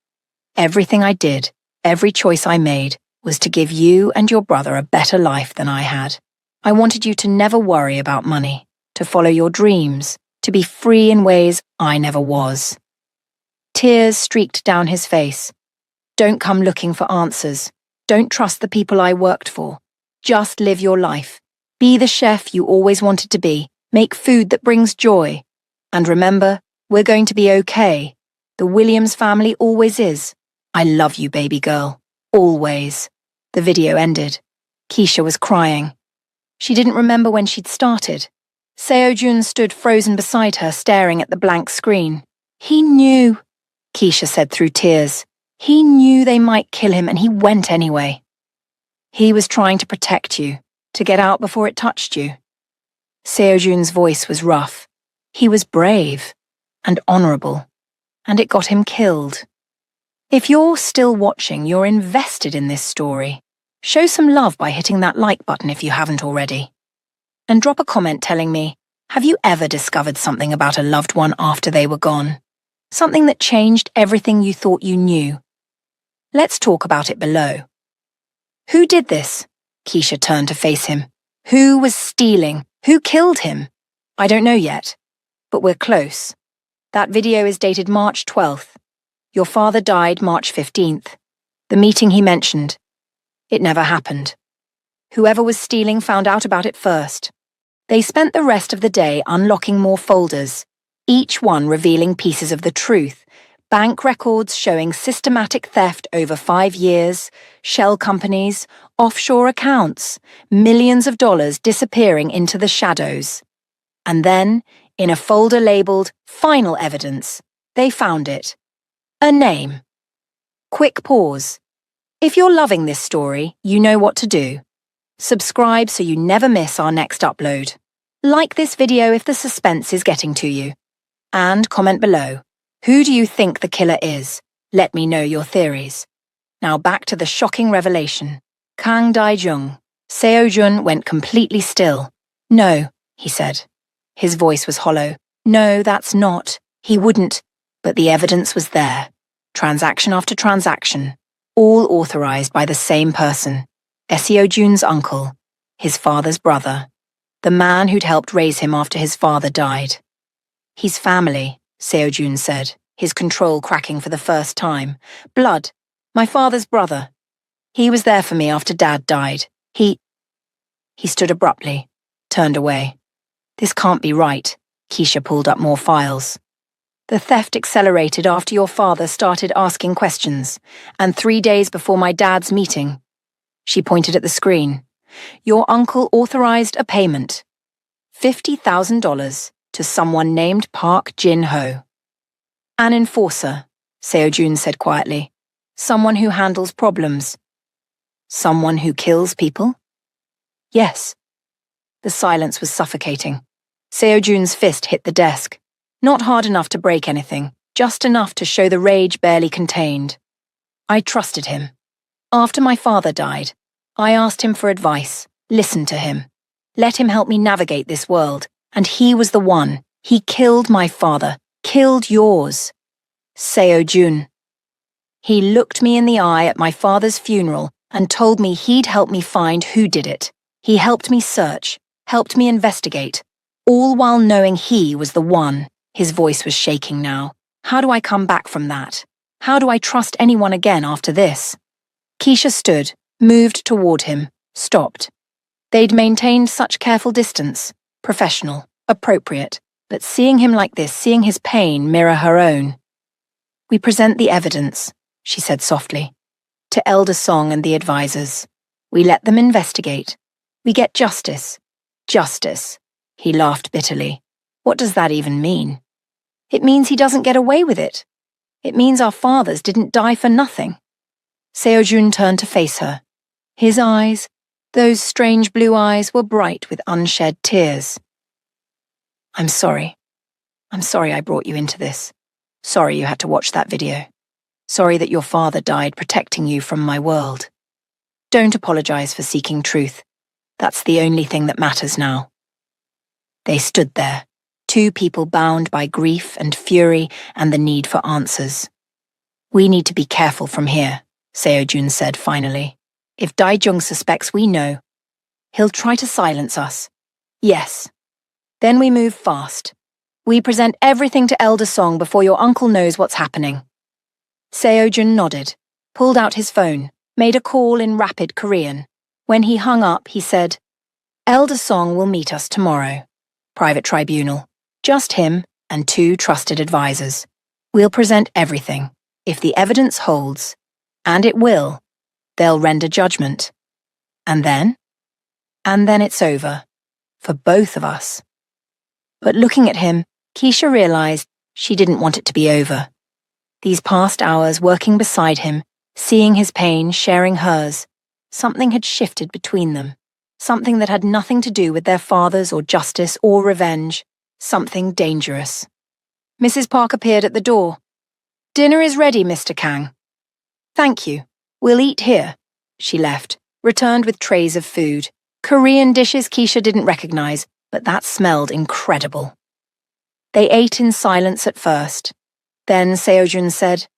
A: Everything I did, every choice I made, was to give you and your brother a better life than I had. I wanted you to never worry about money, to follow your dreams, to be free in ways I never was." Tears streaked down his face. "Don't come looking for answers. Don't trust the people I worked for. Just live your life. Be the chef you always wanted to be. Make food that brings joy. And remember, we're going to be okay. The Williams family always is. I love you, baby girl. Always." The video ended. Keisha was crying. She didn't remember when she'd started. Seo Jun stood frozen beside her, staring at the blank screen. "He knew," Keisha said through tears. "He knew they might kill him and he went anyway. He was trying to protect you, to get out before it touched you." Seo Jun's voice was rough. He was brave and honorable. And it got him killed. If you're still watching, you're invested in this story. Show some love by hitting that like button if you haven't already. And drop a comment telling me, have you ever discovered something about a loved one after they were gone? Something that changed everything you thought you knew? Let's talk about it below. Who did this? Keisha turned to face him. Who was stealing? Who killed him? I don't know yet, but we're close. That video is dated March 12th. Your father died March 15th. The meeting he mentioned. It never happened. Whoever was stealing found out about it first. They spent the rest of the day unlocking more folders, each one revealing pieces of the truth. Bank records showing systematic theft over 5 years, shell companies, offshore accounts, millions of dollars disappearing into the shadows. And then, in a folder labeled Final Evidence, they found it. A name. Quick pause. If you're loving this story, you know what to do. Subscribe so you never miss our next upload. Like this video if the suspense is getting to you. And comment below. Who do you think the killer is? Let me know your theories. Now back to the shocking revelation. Kang Dae-jung. Seo Jun went completely still. "No," he said. His voice was hollow. "No, that's not. He wouldn't." But the evidence was there. Transaction after transaction. All authorized by the same person. Seo Jun's uncle. His father's brother. The man who'd helped raise him after his father died. "He's family," Seo Jun said, his control cracking for the first time. "Blood. My father's brother. He was there for me after Dad died. He stood abruptly. turned away. This can't be right. Keisha pulled up more files. The theft accelerated after your father started asking questions, and 3 days before my dad's meeting. She pointed at the screen. Your uncle authorized a payment. $50,000 to someone named Park Jin-ho. An enforcer, Seo-jun said quietly. Someone who handles problems. Someone who kills people? Yes. The silence was suffocating. Seo-jun's fist hit the desk. Not hard enough to break anything, just enough to show the rage barely contained. I trusted him. After my father died, I asked him for advice, listened to him, let him help me navigate this world, and he was the one. He killed my father, killed yours. Seo-jun. He looked me in the eye at my father's funeral and told me he'd help me find who did it. He helped me search, helped me investigate, all while knowing he was the one. His voice was shaking now. How do I come back from that? How do I trust anyone again after this? Keisha stood, moved toward him, stopped. They'd maintained such careful distance, professional, appropriate, but seeing him like this, seeing his pain mirror her own. We present the evidence, she said softly, to Elder Song and the advisors. We let them investigate. We get justice. Justice. He laughed bitterly. What does that even mean? It means he doesn't get away with it. It means our fathers didn't die for nothing. Seo-jun turned to face her. His eyes, those strange blue eyes, were bright with unshed tears. I'm sorry. I'm sorry I brought you into this. Sorry you had to watch that video. Sorry that your father died protecting you from my world. Don't apologize for seeking truth. That's the only thing that matters now. They stood there, two people bound by grief and fury and the need for answers. We need to be careful from here, Seo-jun said finally. If Daijung suspects we know, he'll try to silence us. Yes. Then we move fast. We present everything to Elder Song before your uncle knows what's happening. Seo-jun nodded, pulled out his phone, made a call in rapid Korean. When he hung up, he said, Elder Song will meet us tomorrow. Private tribunal. Just him and 2 trusted advisors. We'll present everything. If the evidence holds, and it will, they'll render judgment. And then? And then it's over. For both of us. But looking at him, Keisha realized she didn't want it to be over. These past hours working beside him, seeing his pain, sharing hers, something had shifted between them. Something that had nothing to do with their fathers or justice or revenge. Something dangerous. Mrs. Park appeared at the door. Dinner is ready, Mr. Kang. Thank you. We'll eat here. She left, returned with trays of food. Korean dishes Keisha didn't recognize, but that smelled incredible. They ate in silence at first. Then Seo-jun said,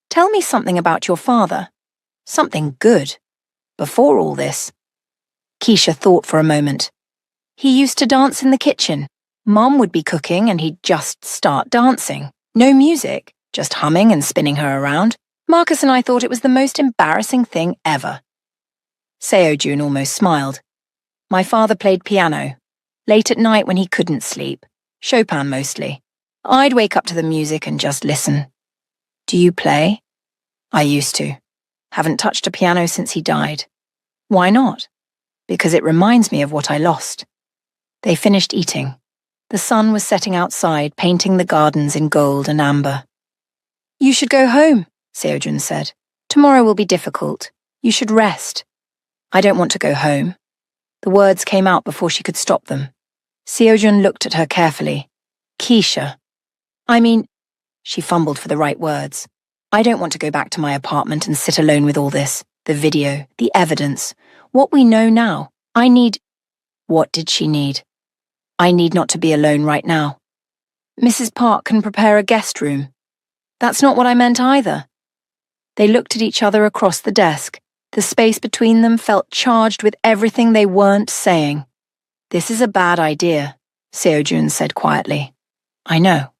A: Tell me something about your father. Something good. Before all this. Keisha thought for a moment. He used to dance in the kitchen. Mom would be cooking and he'd just start dancing. No music, just humming and spinning her around. Marcus and I thought it was the most embarrassing thing ever. Seo-jun almost smiled. My father played piano. Late at night when he couldn't sleep. Chopin mostly. I'd wake up to the music and just listen. Do you play? I used to. Haven't touched a piano since he died. Why not? Because it reminds me of what I lost. They finished eating. The sun was setting outside, painting the gardens in gold and amber. You should go home, Seo-jun said. Tomorrow will be difficult. You should rest. I don't want to go home. The words came out before she could stop them. Seo-jun looked at her carefully. Keisha. She fumbled for the right words. I don't want to go back to my apartment and sit alone with all this. The video, the evidence. What we know now. What did she need? I need not to be alone right now. Mrs. Park can prepare a guest room. That's not what I meant either. They looked at each other across the desk. The space between them felt charged with everything they weren't saying. This is a bad idea, Seo-jun said quietly. I know.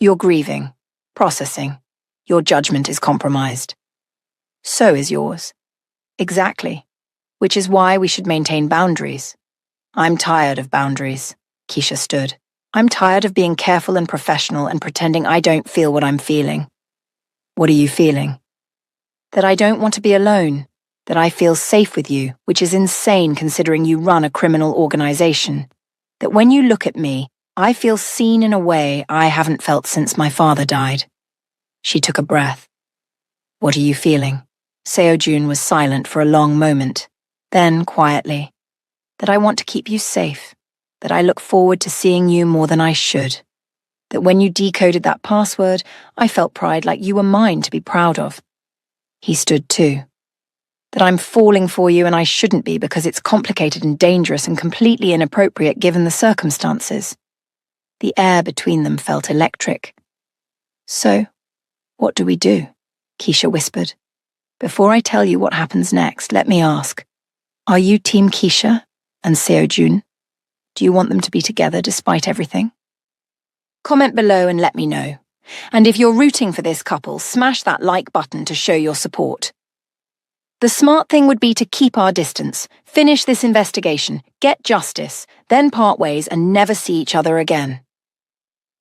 A: You're grieving, processing. Your judgment is compromised. So is yours. Exactly. Which is why we should maintain boundaries. I'm tired of boundaries, Keisha stood. I'm tired of being careful and professional and pretending I don't feel what I'm feeling. What are you feeling? That I don't want to be alone, that I feel safe with you, which is insane considering you run a criminal organization. That when you look at me, I feel seen in a way I haven't felt since my father died. She took a breath. What are you feeling? Seo-jun was silent for a long moment. Then, quietly, that I want to keep you safe, that I look forward to seeing you more than I should. That when you decoded that password, I felt pride like you were mine to be proud of. He stood too. That I'm falling for you and I shouldn't be because it's complicated and dangerous and completely inappropriate given the circumstances. The air between them felt electric. So, what do we do? Keisha whispered. Before I tell you what happens next, let me ask, are you Team Keisha and Seo-jun? Do you want them to be together despite everything? Comment below and let me know. And if you're rooting for this couple, smash that like button to show your support. The smart thing would be to keep our distance, finish this investigation, get justice, then part ways and never see each other again.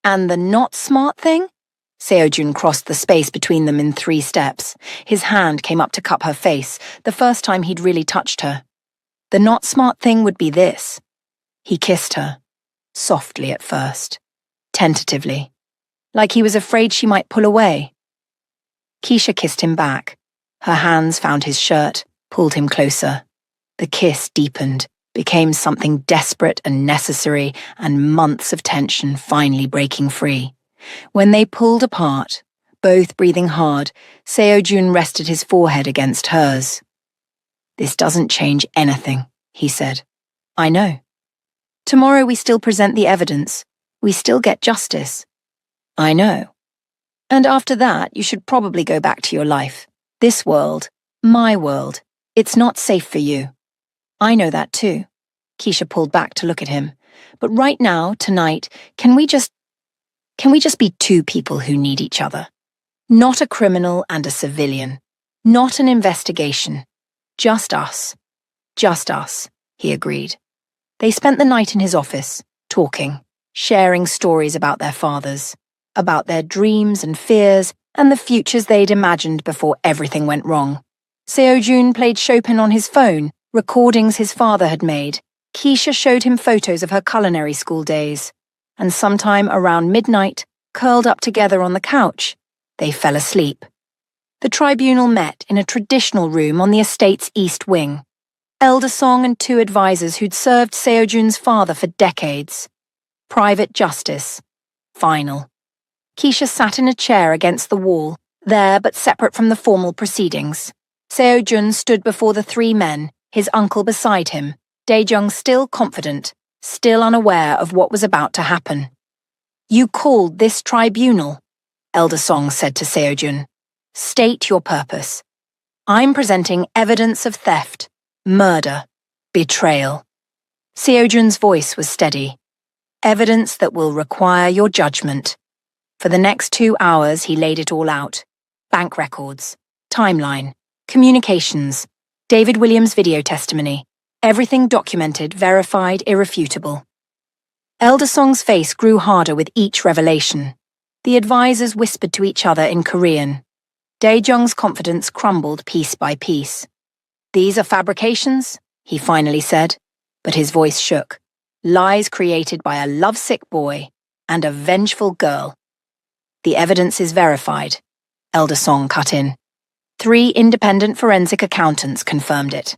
A: And the not smart thing? Seo-jun crossed the space between them in 3 steps. His hand came up to cup her face, the first time he'd really touched her. The not smart thing would be this. He kissed her, softly at first, tentatively, like he was afraid she might pull away. Keisha kissed him back. Her hands found his shirt, pulled him closer. The kiss deepened, became something desperate and necessary, and months of tension finally breaking free. When they pulled apart, both breathing hard, Seo-jun rested his forehead against hers. This doesn't change anything, he said. I know. Tomorrow we still present the evidence. We still get justice. I know. And after that, you should probably go back to your life. This world, my world, it's not safe for you. I know that too. Keisha pulled back to look at him. But right now, tonight, can we just be 2 people who need each other? Not a criminal and a civilian. Not an investigation. Just us. Just us, he agreed. They spent the night in his office, talking, sharing stories about their fathers, about their dreams and fears, and the futures they'd imagined before everything went wrong. Seo-jun played Chopin on his phone, recordings his father had made. Keisha showed him photos of her culinary school days. And sometime around midnight, curled up together on the couch, they fell asleep. The tribunal met in a traditional room on the estate's east wing. Elder Song and 2 advisors who'd served Seo-jun's father for decades. Private justice. Final. Keisha sat in a chair against the wall, there but separate from the formal proceedings. Seo-jun stood before the 3 men, his uncle beside him, Dae-jung still confident, still unaware of what was about to happen. You called this tribunal, Elder Song said to Seo-jun. State your purpose. I'm presenting evidence of theft, murder, betrayal. Seo-jun's voice was steady. Evidence that will require your judgment. For the next 2 hours, he laid it all out. Bank records, timeline, communications, David Williams' video testimony. Everything documented, verified, irrefutable. Elder Song's face grew harder with each revelation. The advisors whispered to each other in Korean. Dae-jung's confidence crumbled piece by piece. These are fabrications, he finally said, but his voice shook. Lies created by a lovesick boy and a vengeful girl. The evidence is verified, Elder Song cut in. 3 independent forensic accountants confirmed it.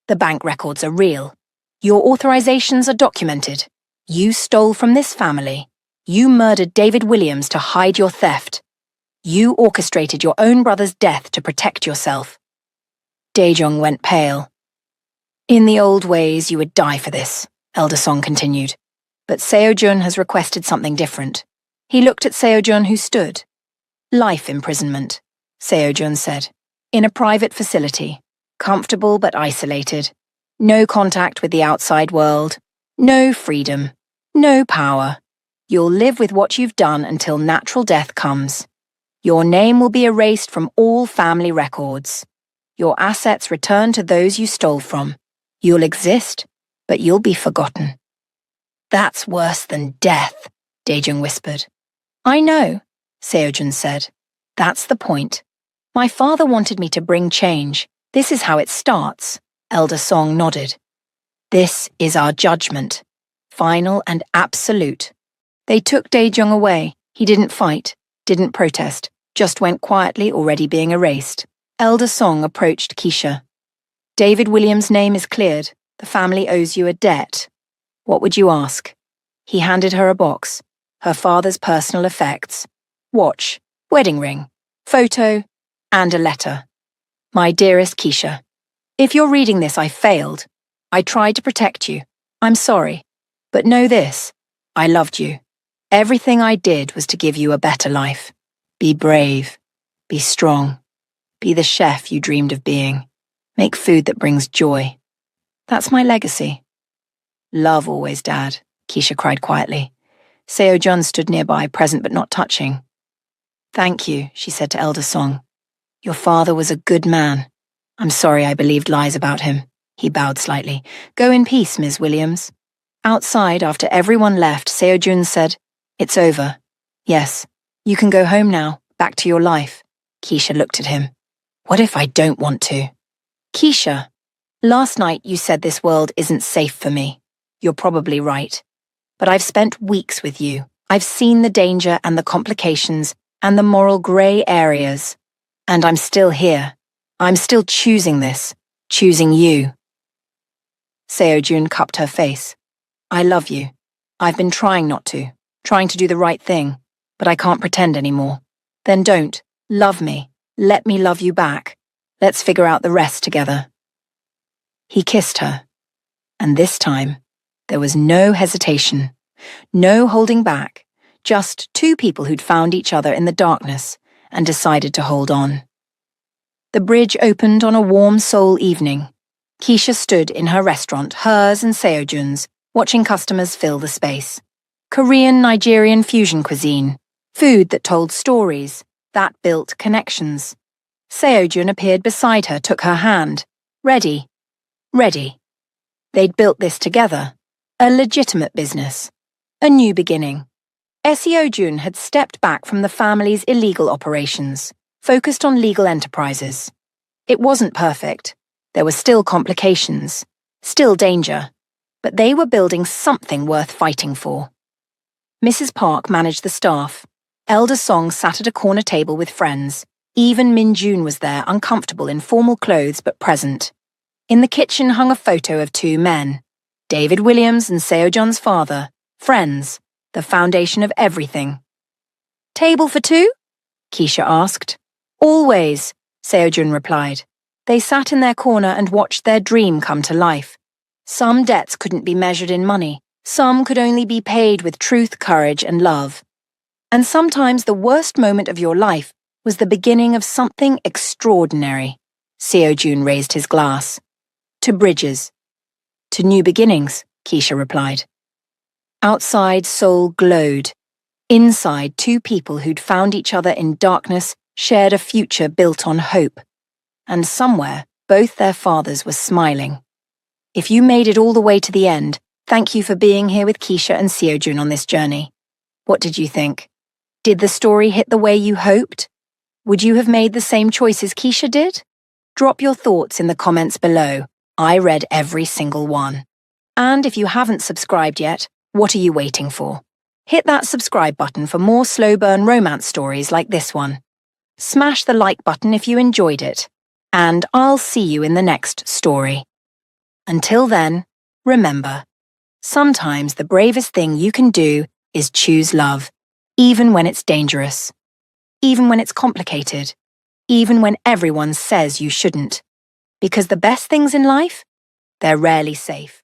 A: The bank records are real. Your authorizations are documented. You stole from this family. You murdered David Williams to hide your theft. You orchestrated your own brother's death to protect yourself. Dae-jung went pale. In the old ways, you would die for this, Elder Song continued. But Seo-jun has requested something different. He looked at Seo-jun, who stood. Life imprisonment, Seo-jun said. In a private facility. Comfortable but isolated. No contact with the outside world. No freedom. No power. You'll live with what you've done until natural death comes. Your name will be erased from all family records. Your assets returned to those you stole from. You'll exist, but you'll be forgotten." "That's worse than death," Daejung whispered. "I know," Seojun said. "That's the point. My father wanted me to bring change. This is how it starts." Elder Song nodded. "This is our judgment. Final and absolute." They took Daejung away. He didn't fight, didn't protest, just went quietly, already being erased. Elder Song approached Keisha. "David Williams' name is cleared. The family owes you a debt. What would you ask?" He handed her a box. Her father's personal effects. Watch, wedding ring, photo, and a letter. "My dearest Keisha, if you're reading this, I failed. I tried to protect you. I'm sorry. But know this, I loved you. Everything I did was to give you a better life. Be brave. Be strong. Be the chef you dreamed of being. Make food that brings joy. That's my legacy." "Love always, Dad," Keisha cried quietly. Seo-jun stood nearby, present but not touching. "Thank you," she said to Elder Song. "Your father was a good man. I'm sorry I believed lies about him." He bowed slightly. "Go in peace, Ms. Williams." Outside, after everyone left, Seo-jun said, "It's over. Yes, you can go home now, back to your life." Keisha looked at him. "What if I don't want to?" "Keisha, last night you said this world isn't safe for me. You're probably right. But I've spent weeks with you. I've seen the danger and the complications and the moral grey areas. And I'm still here. I'm still choosing this. Choosing you." Seo-jun cupped her face. "I love you. I've been trying not to, trying to do the right thing, but I can't pretend anymore. Then don't. Love me. Let me love you back. Let's figure out the rest together." He kissed her. And this time, there was no hesitation, no holding back, just two people who'd found each other in the darkness and decided to hold on. The bridge opened on a warm Seoul evening. Keisha stood in her restaurant, hers and Seo-jun's, watching customers fill the space. Korean, Nigerian fusion cuisine, food that told stories, that built connections. Seo-jun appeared beside her, took her hand. Ready. Ready. They'd built this together. A legitimate business. A new beginning. Seo-jun had stepped back from the family's illegal operations, focused on legal enterprises. It wasn't perfect. There were still complications, still danger, but they were building something worth fighting for. Mrs. Park managed the staff. Elder Song sat at a corner table with friends. Even Min-jun was there, uncomfortable in formal clothes but present. In the kitchen hung a photo of two men, David Williams and Seo-jun's father, friends, the foundation of everything. "Table for two?" Keisha asked. "Always," Seo-jun replied. They sat in their corner and watched their dream come to life. Some debts couldn't be measured in money. Some could only be paid with truth, courage, and love. And sometimes the worst moment of your life was the beginning of something extraordinary. Seo-jun raised his glass. "To bridges." "To new beginnings," Keisha replied. Outside, Seoul glowed. Inside, two people who'd found each other in darkness shared a future built on hope. And somewhere, both their fathers were smiling. If you made it all the way to the end, thank you for being here with Keisha and Seo-jun on this journey. What did you think? Did the story hit the way you hoped? Would you have made the same choices Keisha did? Drop your thoughts in the comments below. I read every single one. And if you haven't subscribed yet, what are you waiting for? Hit that subscribe button for more slow burn romance stories like this one. Smash the like button if you enjoyed it. And I'll see you in the next story. Until then, remember, sometimes the bravest thing you can do is choose love, even when it's dangerous, even when it's complicated, even when everyone says you shouldn't. Because the best things in life, they're rarely safe.